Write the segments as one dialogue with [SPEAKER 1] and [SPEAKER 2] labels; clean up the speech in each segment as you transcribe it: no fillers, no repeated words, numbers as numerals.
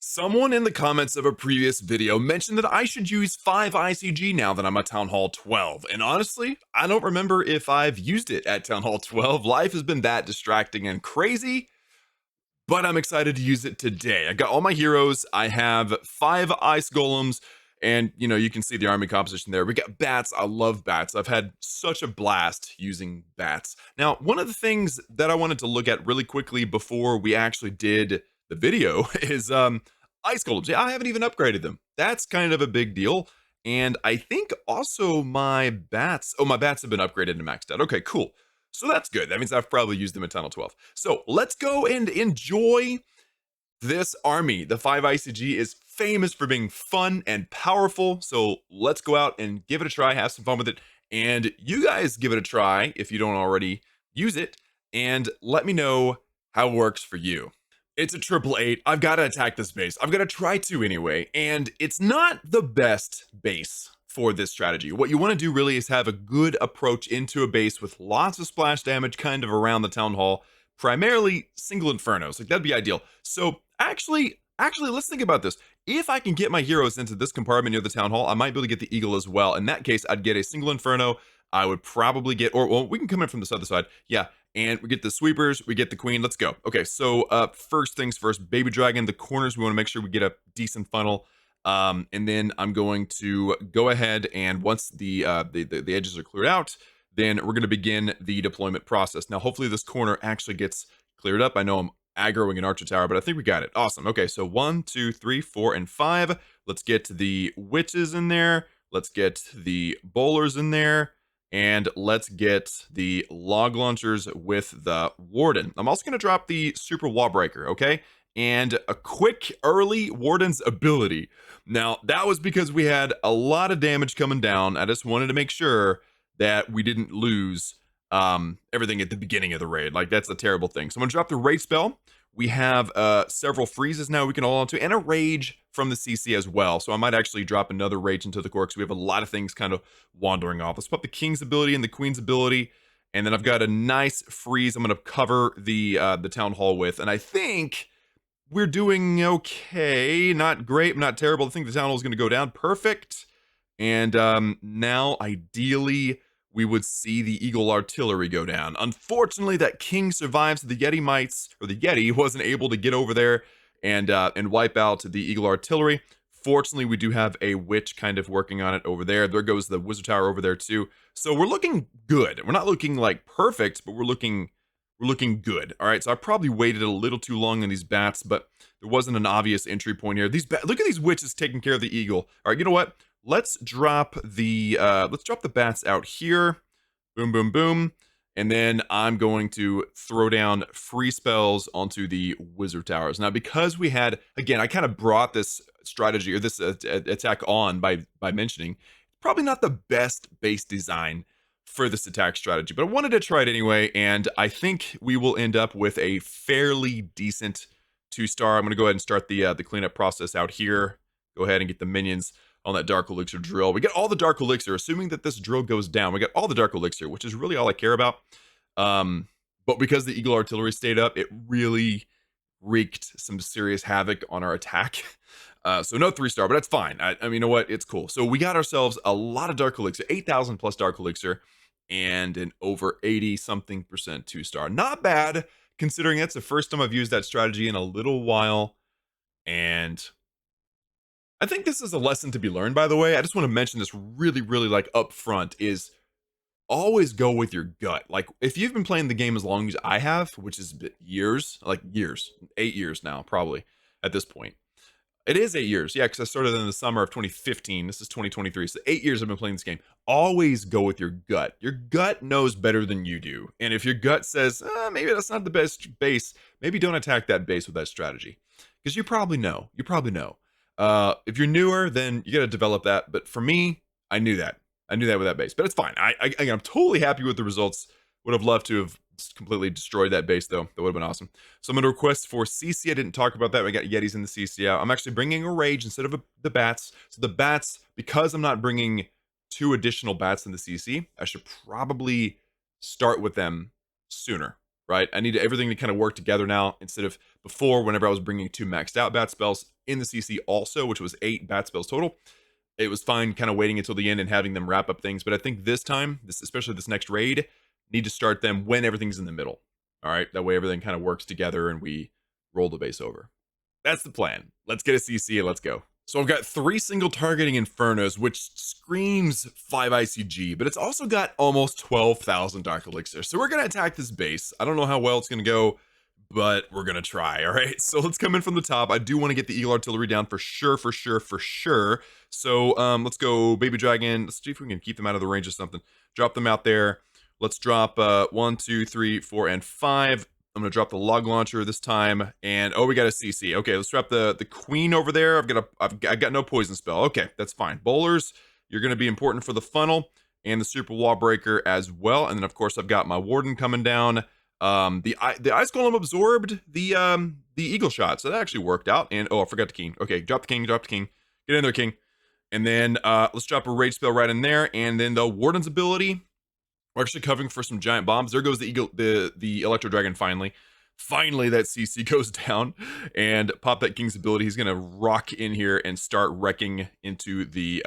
[SPEAKER 1] Someone in the comments of a previous video mentioned that I should use 5 ICG now that I'm at Town Hall 12, and honestly, I don't remember if I've used it at Town Hall 12. Life has been that distracting and crazy, but I'm excited to use it today. I got all my heroes. I have 5 ice golems, and you can see the army composition there. We got bats. I love bats. I've had such a blast using bats. Now, one of the things that I wanted to look at really quickly before we actually did the video is ice golems. Yeah, I haven't even upgraded them. That's kind of a big deal. And I think also my bats have been upgraded and maxed out. Okay, cool. So that's good. That means I've probably used them in Tunnel 12. So let's go and enjoy this army. The 5 ICG is famous for being fun and powerful. So let's go out and give it a try, have some fun with it. And you guys give it a try if you don't already use it. And let me know how it works for you. It's a 888. I've got to attack this base. I've got to try to anyway. And it's not the best base for this strategy. What you want to do really is have a good approach into a base with lots of splash damage kind of around the town hall, primarily single infernos. Like that'd be ideal. So actually, let's think about this. If I can get my heroes into this compartment near the town hall, I might be able to get the eagle as well. In that case, I'd get a single inferno. I would probably get, or well, we can come in from this other side. Yeah. And we get the sweepers, we get the queen. Let's go. Okay, so first things first, baby dragon, the corners, we want to make sure we get a decent funnel. And then I'm going to go ahead and once the edges are cleared out, then we're going to begin the deployment process. Now, hopefully this corner actually gets cleared up. I know I'm aggroing an archer tower, but I think we got it. Awesome. Okay, so 1, 2, 3, 4, and 5. Let's get the witches in there. Let's get the bowlers in there. And let's get the log launchers with the warden. I'm also going to drop the super wall breaker, okay? And a quick early warden's ability. Now, that was because we had a lot of damage coming down. I just wanted to make sure that we didn't lose everything at the beginning of the raid. Like, that's a terrible thing. So I'm going to drop the raid spell. We have several freezes now we can hold on to, and a rage from the CC as well. So I might actually drop another rage into the core because we have a lot of things kind of wandering off. Let's put the king's ability and the queen's ability, and then I've got a nice freeze I'm going to cover the town hall with, and I think we're doing okay. Not great, not terrible. I think the town hall is going to go down perfect, and now ideally we would see the Eagle artillery go down. Unfortunately, that king survives. The Yeti wasn't able to get over there and wipe out the Eagle artillery. Fortunately, we do have a witch kind of working on it over there. There goes the wizard tower over there too. So we're looking good. We're not looking like perfect, but we're looking good. All right, so I probably waited a little too long on these bats, but there wasn't an obvious entry point here. Look at these witches taking care of the eagle. All right, you know what? Let's drop the bats out here. Boom, boom, boom. And then I'm going to throw down free spells onto the wizard towers. Now, because we had, again, I kind of brought this strategy or this attack on by mentioning, probably not the best base design for this attack strategy, but I wanted to try it anyway, and I think we will end up with a fairly decent 2-star. I'm going to go ahead and start the cleanup process out here. Go ahead and get the minions on that dark elixir drill. We get all the dark elixir, assuming that this drill goes down. We got all the dark elixir, which is really all I care about. But because the Eagle artillery stayed up, it really wreaked some serious havoc on our attack. So no 3-star, but that's fine. I mean, you know what? It's cool. So we got ourselves a lot of dark elixir, 8,000 plus dark elixir, and an over 80-something% 2-star. Not bad, considering that's the first time I've used that strategy in a little while. And I think this is a lesson to be learned, by the way. I just want to mention this really, really like up front is always go with your gut. Like if you've been playing the game as long as I have, which is years, 8 years now, probably at this point. It is 8 years. Yeah, because I started in the summer of 2015. This is 2023. So 8 years I've been playing this game. Always go with your gut. Your gut knows better than you do. And if your gut says, maybe that's not the best base, maybe don't attack that base with that strategy. Because you probably know. You probably know. If you're newer, then you got to develop that. But for me, I knew that. I knew that with that base. But it's fine. I'm totally happy with the results. Would have loved to have completely destroyed that base, though. That would have been awesome. So I'm going to request for CC. I didn't talk about that. We got Yetis in the CC out. I'm actually bringing a rage instead of the bats. So the bats, because I'm not bringing 2 additional bats in the CC, I should probably start with them sooner. right? I need everything to kind of work together now instead of before, whenever I was bringing 2 maxed out bat spells in the CC also, which was 8 bat spells total. It was fine kind of waiting until the end and having them wrap up things. But I think this time, especially this next raid, need to start them when everything's in the middle. All right. That way everything kind of works together and we roll the base over. That's the plan. Let's get a CC and let's go. So I've got 3 single targeting Infernos, which screams 5 ICG, but it's also got almost 12,000 Dark Elixir. So we're going to attack this base. I don't know how well it's going to go, but we're going to try, all right? So let's come in from the top. I do want to get the Eagle Artillery down for sure. So let's go Baby Dragon. Let's see if we can keep them out of the range of something. Drop them out there. Let's drop 1, 2, 3, 4, and 5. I'm gonna drop the log launcher this time, and oh, we got a CC. Okay, let's drop the queen over there. I've got no poison spell. Okay, that's fine. Bowlers, you're gonna be important for the funnel and the super wall breaker as well. And then of course I've got my warden coming down. The ice golem absorbed the eagle shot, so that actually worked out. And oh, I forgot the king. Okay, drop the king. Get in there, king. And then let's drop a rage spell right in there, and then the warden's ability. We're actually covering for some giant bombs. There goes the eagle, the electro dragon. Finally that CC goes down, and pop that king's ability. He's gonna rock in here and start wrecking into the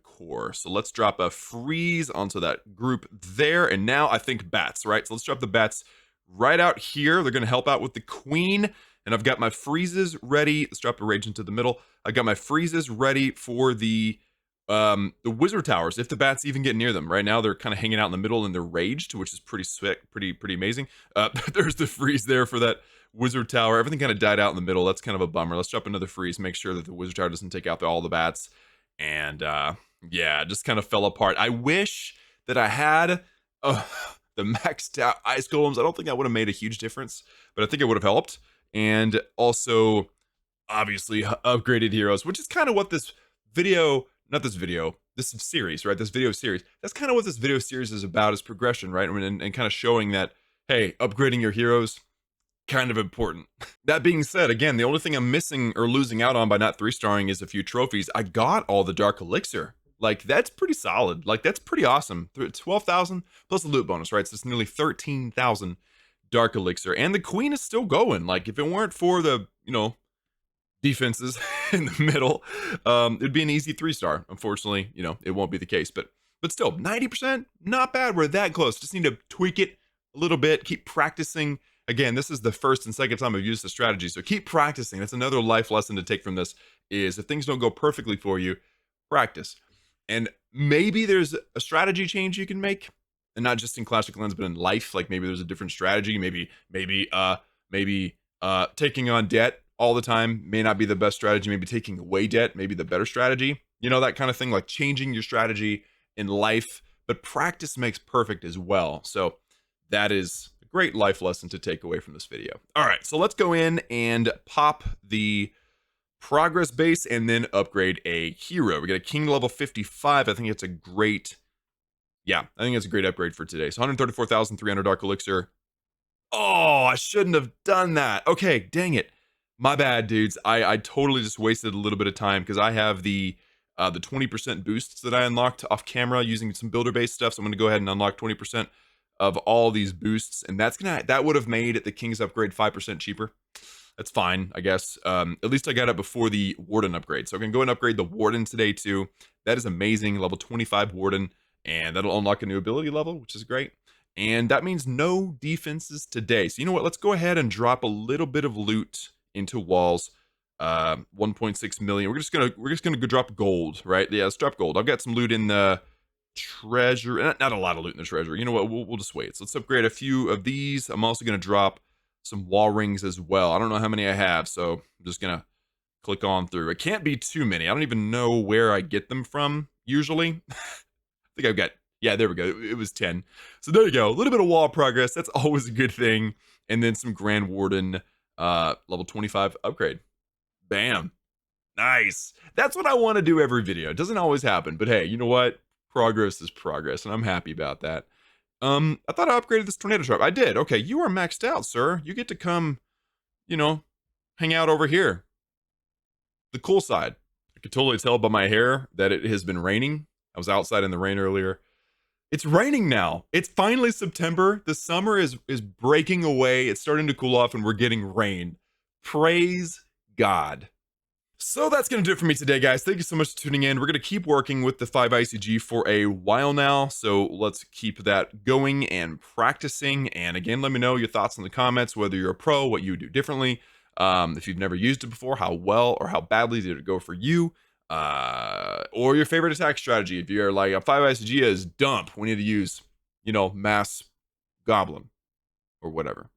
[SPEAKER 1] core. So let's drop a freeze onto that group there, and now I think bats, right? So let's drop the bats right out here. They're gonna help out with the queen, and I've got my freezes ready. Let's drop a rage into the middle. I got my freezes ready for the wizard towers, if the bats even get near them. Right now they're kind of hanging out in the middle and they're raged, which is pretty sick, pretty amazing. There's the freeze there for that wizard tower. Everything kind of died out in the middle. That's kind of a bummer. Let's drop another freeze, make sure that the wizard tower doesn't take out all the bats. And yeah, just kind of fell apart. I wish that I had the maxed out ice golems. I don't think that would have made a huge difference, but I think it would have helped. And also obviously upgraded heroes, which is kind of what this video, this series, right? This video series. That's kind of what this video series is about, is progression, right? And kind of showing that, hey, upgrading your heroes, kind of important. That being said, again, the only thing I'm missing or losing out on by not 3-starring is a few trophies. I got all the Dark Elixir. Like, that's pretty solid. Like, that's pretty awesome. 12,000 plus the loot bonus, right? So it's nearly 13,000 Dark Elixir. And the queen is still going. Like, if it weren't for the, defenses in the middle, it'd be an easy 3-star. Unfortunately, it won't be the case, but still 90%, not bad. We're that close. Just need to tweak it a little bit, keep practicing. Again, this is the first and second time I've used the strategy, so keep practicing. That's another life lesson to take from this, is if things don't go perfectly for you, practice. And maybe there's a strategy change you can make, and not just in Clash of Clans, but in life. Like, maybe there's a different strategy. Maybe taking on debt all the time may not be the best strategy. Maybe taking away debt may be the better strategy. That kind of thing, like changing your strategy in life. But practice makes perfect as well. So that is a great life lesson to take away from this video. All right, so let's go in and pop the progress base and then upgrade a hero. We got a king level 55. I think it's a great, upgrade for today. So 134,300 Dark Elixir. Oh, I shouldn't have done that. Okay, dang it. My bad, dudes. I totally just wasted a little bit of time because I have the 20% boosts that I unlocked off camera using some builder-based stuff. So I'm going to go ahead and unlock 20% of all these boosts, and that would have made the King's upgrade 5% cheaper. That's fine, I guess. At least I got it before the Warden upgrade. So I can go and upgrade the Warden today too. That is amazing. Level 25 Warden, and that'll unlock a new ability level, which is great. And that means no defenses today. So you know what? Let's go ahead and drop a little bit of loot into walls. 1.6 million. We're just gonna go drop gold, right? Yeah, let's drop gold. I've got some loot in the treasure. Not a lot of loot in the treasure. You know what? We'll just wait. So let's upgrade a few of these. I'm also gonna drop some wall rings as well. I don't know how many I have, so I'm just gonna click on through. It can't be too many. I don't even know where I get them from usually. I think I've got, yeah, there we go. It was 10. So there you go. A little bit of wall progress. That's always a good thing. And then some Grand Warden level 25 upgrade. Bam. Nice. That's what I want to do every video. It doesn't always happen, but hey, you know what? Progress is progress, and I'm happy about that. I thought I upgraded this tornado trap. I did. Okay, you are maxed out, sir. You get to come, hang out over here. The cool side. I could totally tell by my hair that it has been raining. I was outside in the rain earlier. It's raining now. It's finally September. The summer is breaking away. It's starting to cool off and we're getting rain. Praise God. So that's going to do it for me today, guys. Thank you so much for tuning in. We're going to keep working with the 5ICG for a while now. So let's keep that going and practicing. And again, let me know your thoughts in the comments, whether you're a pro, what you would do differently. If you've never used it before, how well or how badly did it go for you? Or your favorite attack strategy. If you're like a 5ICG is dump, we need to use, mass goblin or whatever.